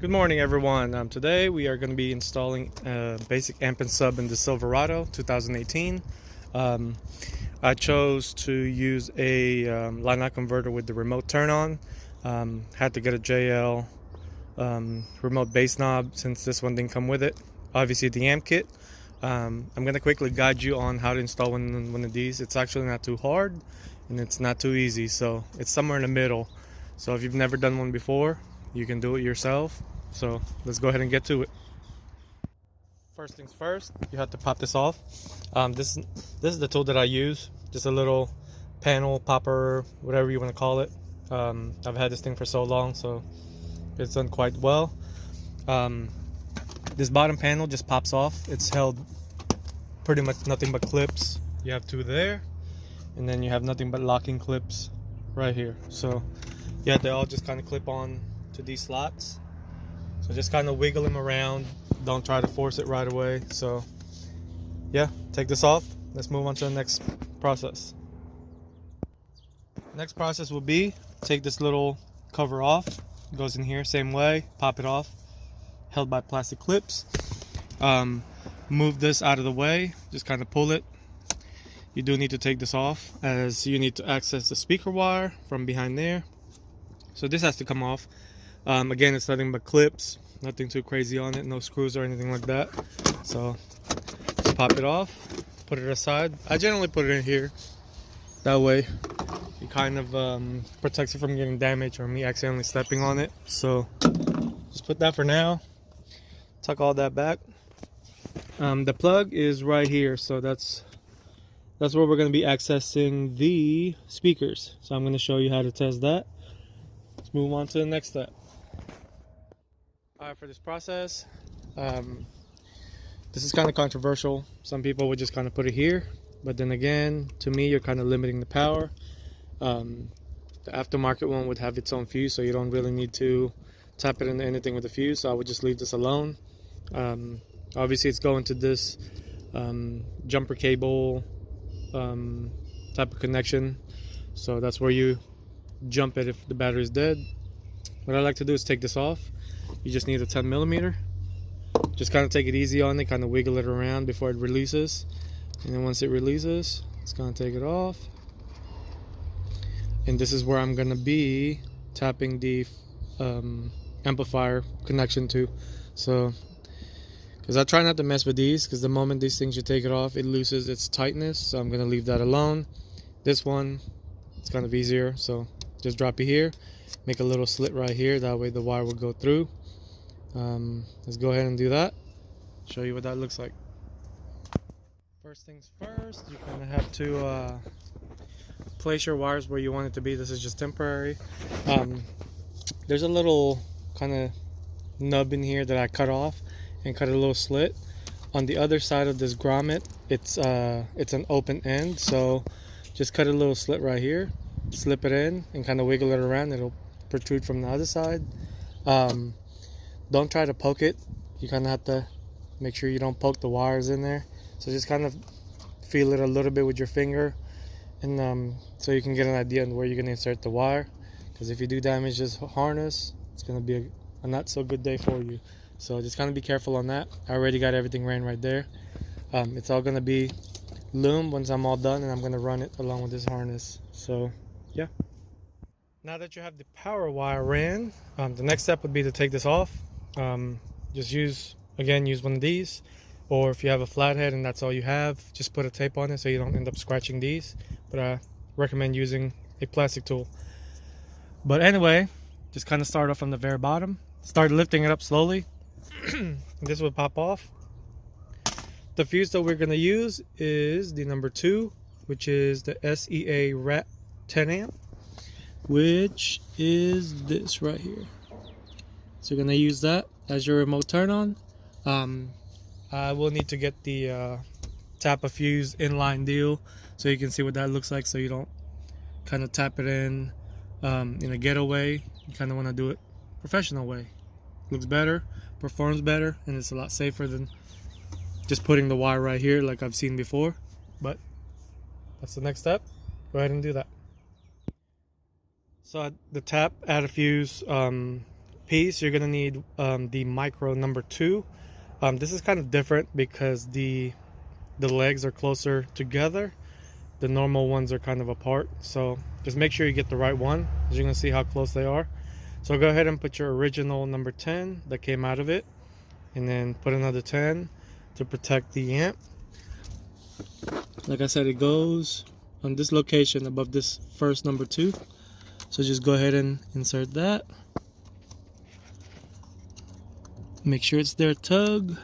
Good morning, everyone. Today we are going to be installing a basic amp and sub in the Silverado 2018. Um, I chose to use a line-out converter with the remote turn-on. Had to get a JL remote bass knob since this one didn't come with it. Obviously the amp kit. I'm going to quickly guide you on how to install one of these. It's actually not too hard and it's not too easy, so it's somewhere in the middle. So if you've never done one before, you can do it yourself. So let's go ahead and get to it. First things first, you have to pop this off. This is the tool that I use, just a little panel popper, whatever you want to call it. I've had this thing for so long, so it's done quite well. This bottom panel just pops off. It's held pretty much nothing but clips. You have two there, and then you have nothing but locking clips right here. So yeah, they all just kind of clip on to these slots. So just kind of wiggle them around. Don't try to force it right away. So yeah, take this off. Let's move on to the next process. Next process will be take this little cover off. It goes in here, same way, pop it off, held by plastic clips. Move this out of the way, just kind of pull it. You do need to take this off as you need to access the speaker wire from behind there. So this has to come off. Again, it's nothing but clips, nothing too crazy on it, no screws or anything like that. So just pop it off, put it aside. I generally put it in here. That way it kind of protects it from getting damaged or me accidentally stepping on it. So just put that for now. Tuck all that back. The plug is right here, so that's where we're going to be accessing the speakers. So I'm going to show you how to test that. Let's move on to the next step. Alright, for this process, this is kind of controversial. Some people would just kind of put it here, but then again, to me, you're kind of limiting the power. The aftermarket one would have its own fuse, so you don't really need to tap it into anything with a fuse, so I would just leave this alone. Obviously, it's going to this jumper cable type of connection, so that's where you jump it if the battery is dead. What I like to do is take this off. You just need a 10mm. Just kind of take it easy on it, kind of wiggle it around before it releases, and then once it releases, it's going to take it off. And this is where I'm going to be tapping the amplifier connection to. So because I try not to mess with these, because the moment these things, you take it off, it loses its tightness, so I'm going to leave that alone. This one, it's kind of easier, so just drop it here, make a little slit right here, that way the wire will go through. Let's go ahead and do that, show you what that looks like. First things first, you kind of have to place your wires where you want it to be. This is just temporary. There's a little kind of nub in here that I cut off and cut a little slit. On the other side of this grommet, it's an open end, so just cut a little slit right here, slip it in and kind of wiggle it around. It'll protrude from the other side. Don't try to poke it. You kind of have to make sure you don't poke the wires in there. So just kind of feel it a little bit with your finger, and so you can get an idea on where you're going to insert the wire, because if you do damage this harness, it's going to be a not so good day for you. So just kind of be careful on that. I already got everything ran right there. It's all going to be loomed once I'm all done, and I'm going to run it along with this harness. So yeah. Now that you have the power wire ran, the next step would be to take this off. Just use one of these, or if you have a flathead and that's all you have, just put a tape on it so you don't end up scratching these. But I recommend using a plastic tool. But anyway, just kind of start off from the very bottom, start lifting it up slowly. This will pop off. The fuse that we're going to use is the number 2, which is the SEA RAT 10 amp, which is this right here. So you're going to use that as your remote turn on. I will need to get the tap a fuse inline deal so you can see what that looks like, so you don't kind of tap it in a ghetto way. You kind of want to do it professional way. Looks better, performs better, and it's a lot safer than just putting the wire right here like I've seen before. But that's the next step. Go ahead and do that. So the tap, add a fuse, piece, you're gonna need the micro number 2. This is kind of different because the legs are closer together. The normal ones are kind of apart, so just make sure you get the right one, as you're gonna see how close they are. So go ahead and put your original number 10 that came out of it, and then put another 10 to protect the amp. Like I said, it goes on this location above this first number 2. So just go ahead and insert that. Make sure it's there, tug.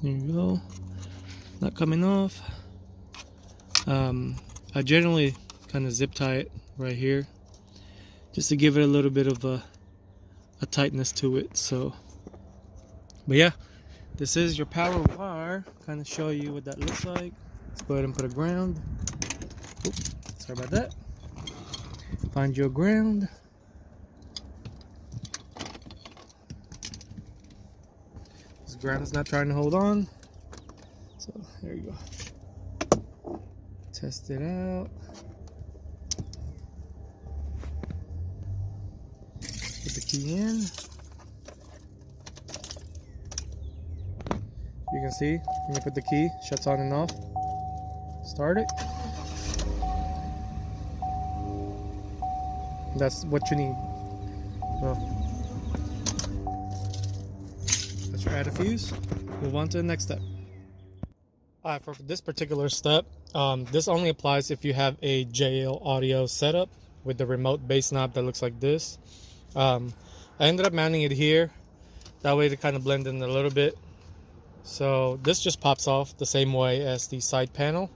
There you go. Not coming off. I generally kind of zip tie it right here, just to give it a little bit of a tightness to it. So, but yeah, this is your power wire. Kind of show you what that looks like. Let's go ahead and put a ground. Oops, sorry about that. Find your ground. This ground is not trying to hold on. So there you go. Test it out. Put the key in. You can see when you put the key, shuts on and off. Start it. That's what you need. Well, that's your add a fuse. Move on to the next step. Alright, for this particular step, this only applies if you have a JL audio setup with the remote bass knob that looks like this. I ended up mounting it here, that way to kind of blend in a little bit. So this just pops off the same way as the side panel.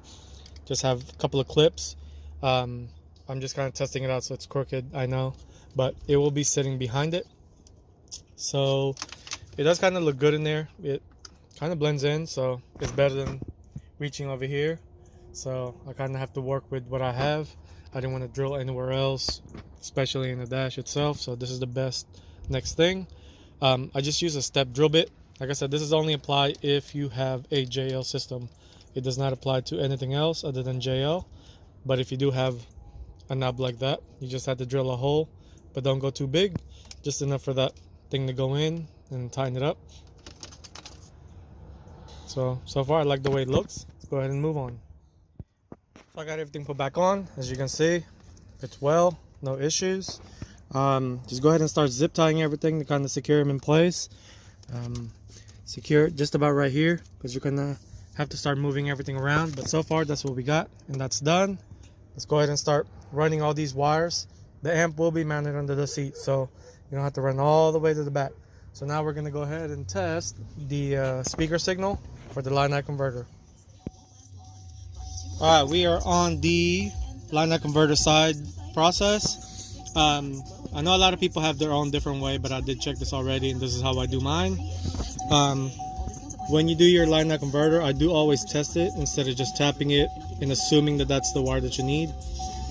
Just have a couple of clips. I'm just kind of testing it out, so it's crooked, I know, but it will be sitting behind it. So it does kind of look good in there. It kind of blends in, so it's better than reaching over here. So I kind of have to work with what I have. I didn't want to drill anywhere else, especially in the dash itself. So this is the best next thing. I just use a step drill bit. Like I said, this is only apply if you have a JL system. It does not apply to anything else other than JL. But if you do have a knob like that, you just have to drill a hole, but don't go too big, just enough for that thing to go in and tighten it up. So far I like the way it looks. Let's go ahead and move on. So I got everything put back on. As you can see, fits well, no issues. Just go ahead and start zip tying everything to kind of secure them in place. Secure it just about right here, because you're gonna have to start moving everything around. But so far that's what we got, and that's done. Let's go ahead and start running all these wires. The amp will be mounted under the seat, so you don't have to run all the way to the back. So now we're gonna go ahead and test the speaker signal for the line out converter. All right, we are on the line out converter side process. I know a lot of people have their own different way, but I did check this already, and this is how I do mine. When you do your line out converter, I do always test it instead of just tapping it and assuming that that's the wire that you need.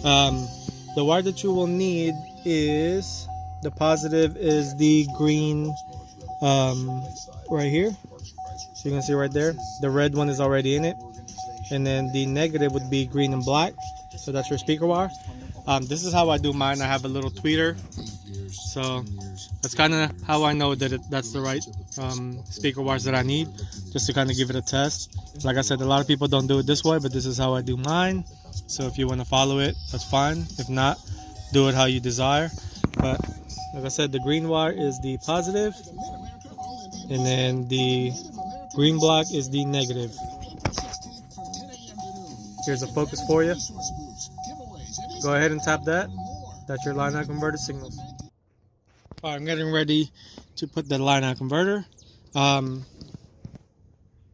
The wire that you will need is, the positive is the green right here. So you can see right there, the red one is already in it. And then the negative would be green and black. So that's your speaker wire. This is how I do mine. I have a little tweeter. So that's kind of how I know that that's the right speaker wires that I need, just to kind of give it a test. Like I said, a lot of people don't do it this way, but this is how I do mine. So if you want to follow it, that's fine. If not, do it how you desire. But like I said, the green wire is the positive, and then the green black is the negative. Here's a focus for you. Go ahead and tap that. That's your line out converter signals. All right, I'm getting ready to put the line out converter.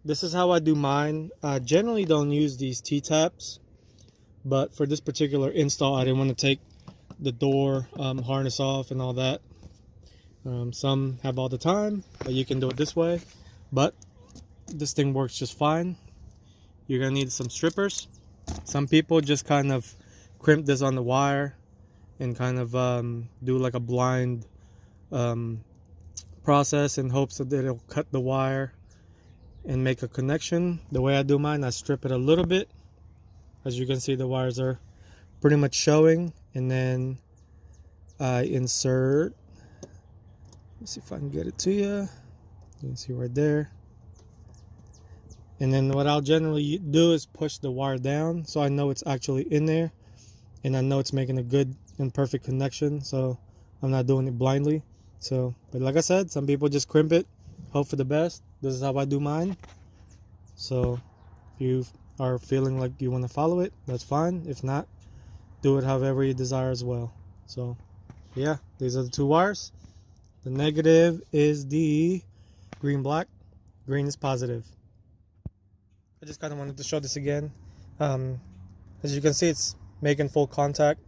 This is how I do mine. I generally don't use these T-taps, but for this particular install, I didn't want to take the door harness off and all that. Some have all the time, but you can do it this way. But this thing works just fine. You're gonna need some strippers. Some people just kind of crimp this on the wire and kind of do like a blind process in hopes that it'll cut the wire and make a connection. The way I do mine, I strip it a little bit. As you can see, the wires are pretty much showing, and then I insert, let's see if I can get it to you. You can see right there. And then what I'll generally do is push the wire down so I know it's actually in there, and I know it's making a good and perfect connection, so I'm not doing it blindly. So, but like I said, some people just crimp it, hope for the best. This is how I do mine. So if you are feeling like you want to follow it, that's fine. If not, do it however you desire as well. So yeah, these are the two wires. The negative is the green black, green is positive. I just kind of wanted to show this again. As you can see, it's making full contact.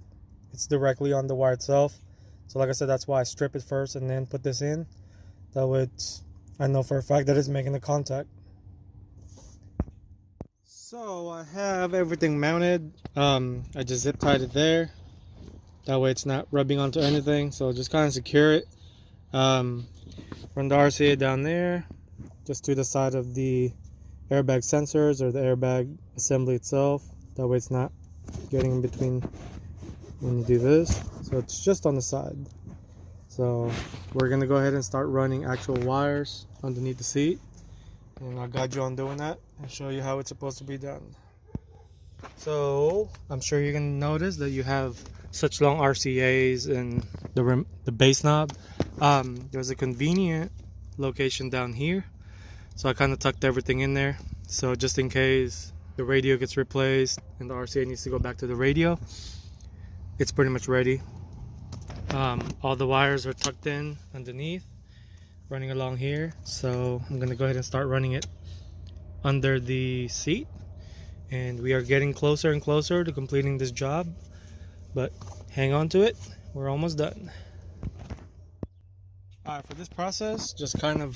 It's directly on the wire itself. So like I said, that's why I strip it first and then put this in. That way I know for a fact that it's making the contact. So I have everything mounted. I just zip tied it there. That way it's not rubbing onto anything. So just kind of secure it. Run the RCA down there, just to the side of the airbag sensors or the airbag assembly itself. That way it's not getting in between when you do this. So it's just on the side. So we're gonna go ahead and start running actual wires underneath the seat, and I'll guide you on doing that and show you how it's supposed to be done. So I'm sure you're gonna notice that you have such long RCAs and the bass knob. There's a convenient location down here, so I kind of tucked everything in there, so just in case the radio gets replaced and the RCA needs to go back to the radio, it's pretty much ready. All the wires are tucked in underneath, running along here. So I'm gonna go ahead and start running it under the seat, and we are getting closer and closer to completing this job, but hang on to it, we're almost done. Alright, for this process, just kind of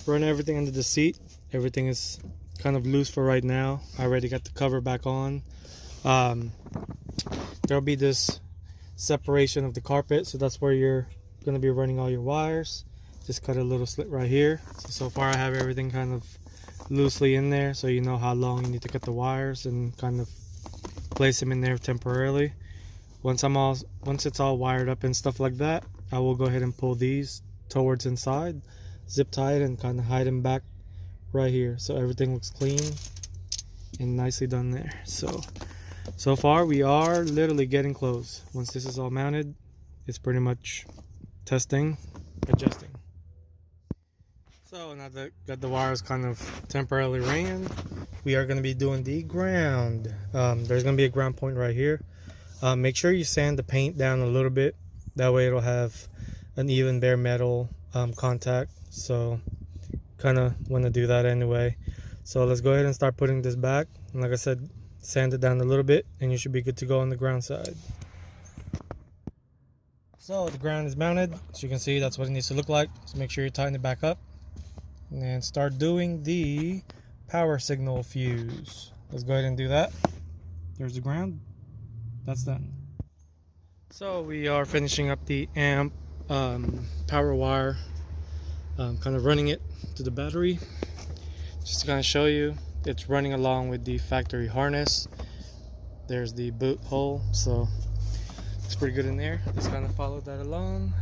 run everything under the seat. Everything is kind of loose for right now. I already got the cover back on. There'll be this separation of the carpet, so that's where you're going to be running all your wires. Just cut a little slit right here. So far I have everything kind of loosely in there, so you know how long you need to cut the wires and kind of place them in there temporarily. Once it's all wired up and stuff like that, I will go ahead and pull these towards inside, zip tie it, and kind of hide them back right here, so everything looks clean and nicely done there. So far we are literally getting close. Once this is all mounted, it's pretty much testing, adjusting. So now that got the wires kind of temporarily ran, we are going to be doing the ground. There's going to be a ground point right here. Make sure you sand the paint down a little bit, that way it'll have an even bare metal contact. So kind of want to do that anyway. So let's go ahead and start putting this back, and like I said, sand it down a little bit and you should be good to go on the ground side. So the ground is mounted, as you can see that's what it needs to look like. So make sure you tighten it back up and then start doing the power signal fuse. Let's go ahead and do that. There's the ground, that's done. So we are finishing up the amp power wire, kind of running it to the battery. Just to kind of show you, it's running along with the factory harness. There's the boot hole, so it's pretty good in there. Just kind of follow that along.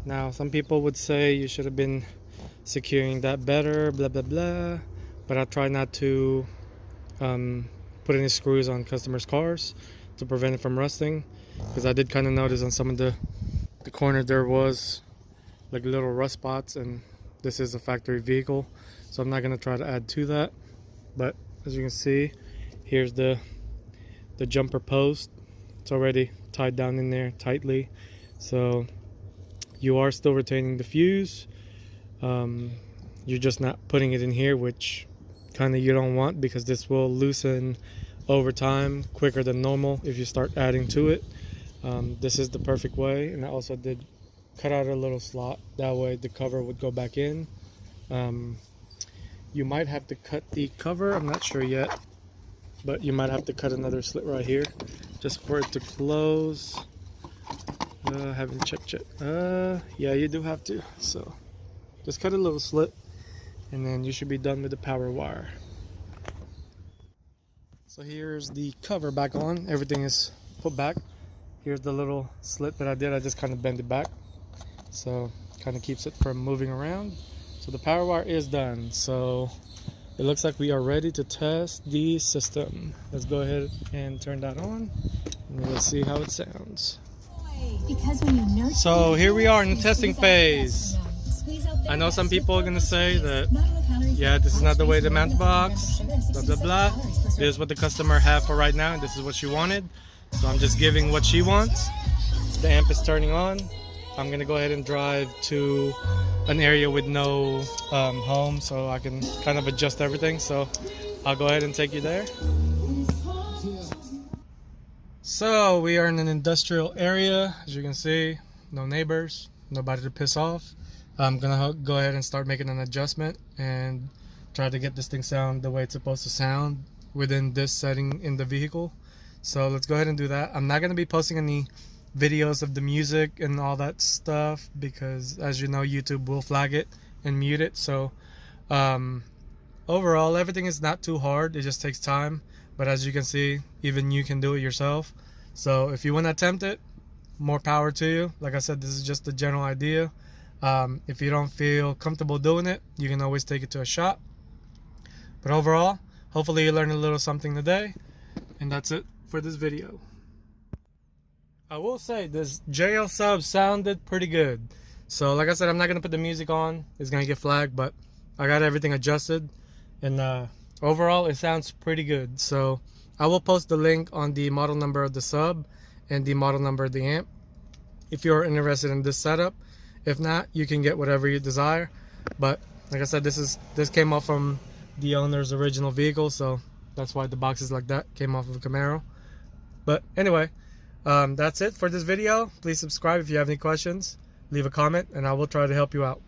Now some people would say you should have been securing that better, blah blah blah, but I try not to put any screws on customers' cars to prevent it from rusting, because I did kind of notice on some of the corners there was like little rust spots, and this is a factory vehicle, so I'm not going to try to add to that. But as you can see, here's the jumper post. It's already tied down in there tightly, so you are still retaining the fuse. You're just not putting it in here, which kind of you don't want, because this will loosen over time quicker than normal if you start adding to it. This is the perfect way, and I also did cut out a little slot, that way the cover would go back in. You might have to cut the cover, I'm not sure yet, but you might have to cut another slit right here just for it to close. Haven't checked yet. Yeah, you do have to, so just cut a little slit and then you should be done with the power wire. So here's the cover back on. Everything is put back. Here's the little slit that I did. I just kind of bent it back, so kind of keeps it from moving around. So the power wire is done. So it looks like we are ready to test the system. Let's go ahead and turn that on, and let's see how it sounds. So here we are in the testing phase. I know some people are going to say that, yeah, this is not the way to mount the box, blah, blah, blah. This is what the customer had for right now, and this is what she wanted. So I'm just giving what she wants. The amp is turning on. I'm going to go ahead and drive to an area with no home, so I can kind of adjust everything. So I'll go ahead and take you there. So we are in an industrial area, as you can see. No neighbors, nobody to piss off. I'm gonna go ahead and start making an adjustment and try to get this thing sound the way it's supposed to sound within this setting in the vehicle. So let's go ahead and do that. I'm not gonna be posting any videos of the music and all that stuff because, as you know, YouTube will flag it and mute it. So overall, everything is not too hard. It just takes time, but as you can see, even you can do it yourself. So if you want to attempt it, more power to you. Like I said, this is just the general idea. If you don't feel comfortable doing it, you can always take it to a shop. But overall, hopefully you learned a little something today, and that's it for this video. I will say this JL sub sounded pretty good. So like I said, I'm not gonna put the music on, it's gonna get flagged, but I got everything adjusted, and overall it sounds pretty good. So I will post the link on the model number of the sub and the model number of the amp if you're interested in this setup. If not, you can get whatever you desire. But like I said, this came off from the owner's original vehicle, so that's why the box is like that. Came off of a Camaro. But anyway, that's it for this video. Please subscribe if you have any questions. Leave a comment and I will try to help you out.